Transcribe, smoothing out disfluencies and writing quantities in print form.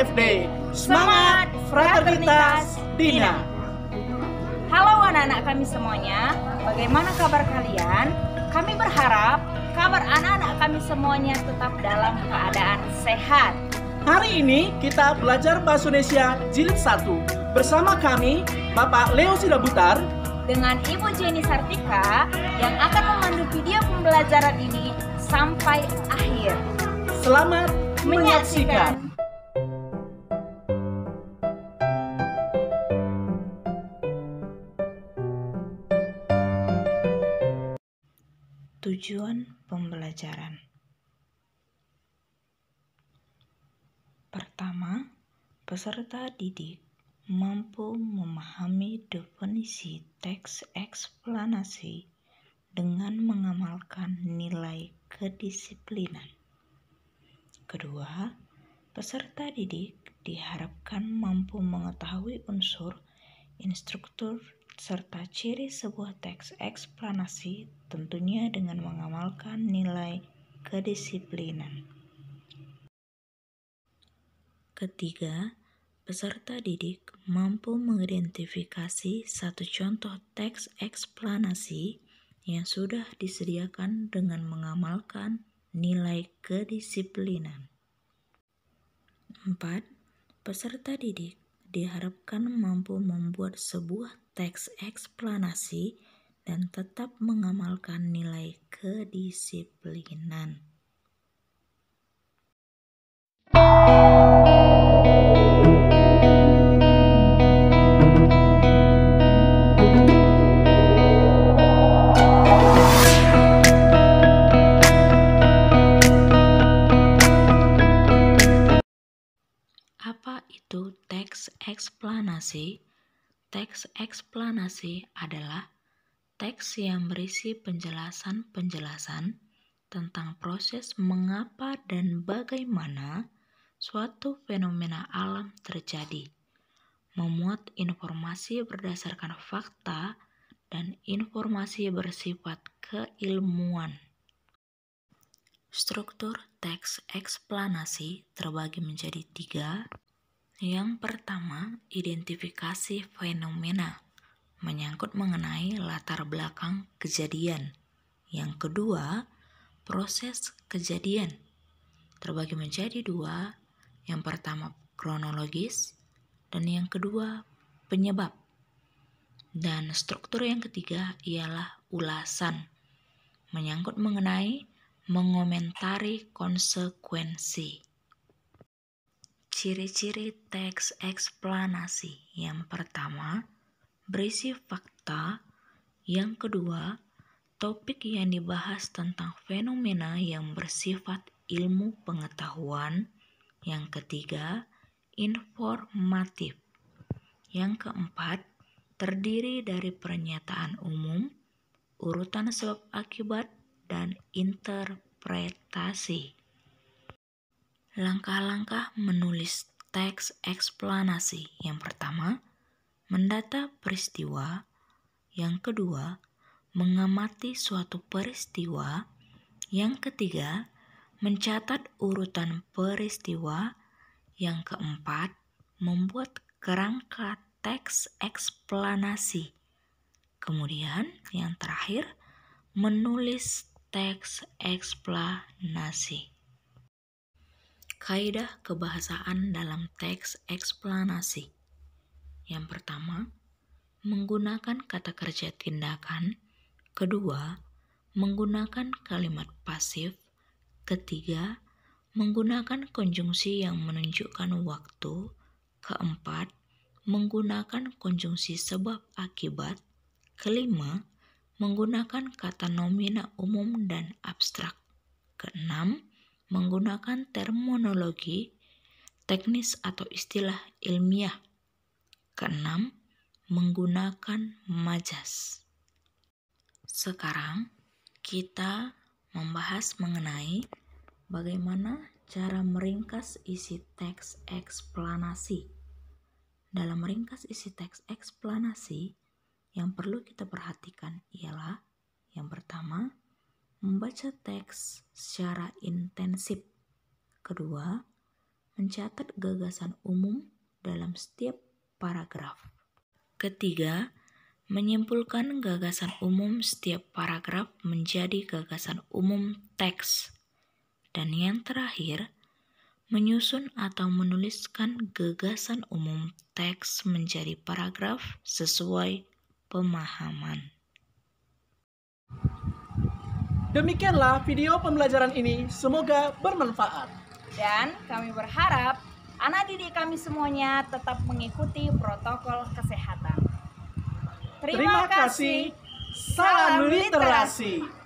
FD. Semangat Fraternitas Dina. Halo anak-anak kami semuanya, bagaimana kabar kalian? Kami berharap kabar anak-anak kami semuanya tetap dalam keadaan sehat. Hari ini kita belajar Bahasa Indonesia Jilid 1 bersama kami, Bapak Leo Sidabutar dengan Ibu Jenny Sartika yang akan memandu video pembelajaran ini sampai akhir. Selamat menyaksikan. Tujuan pembelajaran. Pertama, peserta didik mampu memahami definisi teks eksplanasi dengan mengamalkan nilai kedisiplinan. Kedua, peserta didik diharapkan mampu mengetahui unsur, instruktur, serta ciri sebuah teks eksplanasi, tentunya dengan mengamalkan nilai kedisiplinan. Ketiga, peserta didik mampu mengidentifikasi satu contoh teks eksplanasi yang sudah disediakan dengan mengamalkan nilai kedisiplinan. 4. Peserta didik diharapkan mampu membuat sebuah teks eksplanasi dan tetap mengamalkan nilai kedisiplinan. Apa itu teks eksplanasi? Teks eksplanasi adalah teks yang berisi penjelasan-penjelasan tentang proses mengapa dan bagaimana suatu fenomena alam terjadi, memuat informasi berdasarkan fakta dan informasi bersifat keilmuan. Struktur teks eksplanasi terbagi menjadi 3. Yang pertama, identifikasi fenomena, menyangkut mengenai latar belakang kejadian. Yang kedua, proses kejadian, terbagi menjadi 2. Yang pertama, kronologis, dan yang kedua, penyebab. Dan struktur yang ketiga ialah ulasan, menyangkut mengenai mengomentari konsekuensi. Ciri-ciri teks eksplanasi. Yang pertama, berisi fakta. Yang kedua, topik yang dibahas tentang fenomena yang bersifat ilmu pengetahuan. Yang ketiga, informatif. Yang keempat, terdiri dari pernyataan umum, urutan sebab akibat, dan interpretasi. Langkah-langkah menulis teks eksplanasi. Yang pertama, mendata peristiwa. Yang kedua, mengamati suatu peristiwa. Yang ketiga, mencatat urutan peristiwa. Yang keempat, membuat kerangka teks eksplanasi. Kemudian yang terakhir, menulis teks eksplanasi. Kaidah kebahasaan dalam teks eksplanasi. Yang pertama, menggunakan kata kerja tindakan. Kedua, menggunakan kalimat pasif. Ketiga, menggunakan konjungsi yang menunjukkan waktu. Keempat, menggunakan konjungsi sebab akibat. Kelima, menggunakan kata nomina umum dan abstrak. Keenam, menggunakan terminologi, teknis atau istilah ilmiah. Keenam, menggunakan majas. Sekarang kita membahas mengenai bagaimana cara meringkas isi teks eksplanasi. Dalam meringkas isi teks eksplanasi, yang perlu kita perhatikan ialah yang pertama, membaca teks secara intensif. Kedua, mencatat gagasan umum dalam setiap paragraf. Ketiga, menyimpulkan gagasan umum setiap paragraf menjadi gagasan umum teks. Dan yang terakhir, menyusun atau menuliskan gagasan umum teks menjadi paragraf sesuai pemahaman. Demikianlah video pembelajaran ini, semoga bermanfaat. Dan kami berharap anak didik kami semuanya tetap mengikuti protokol kesehatan. Terima kasih. Salam literasi.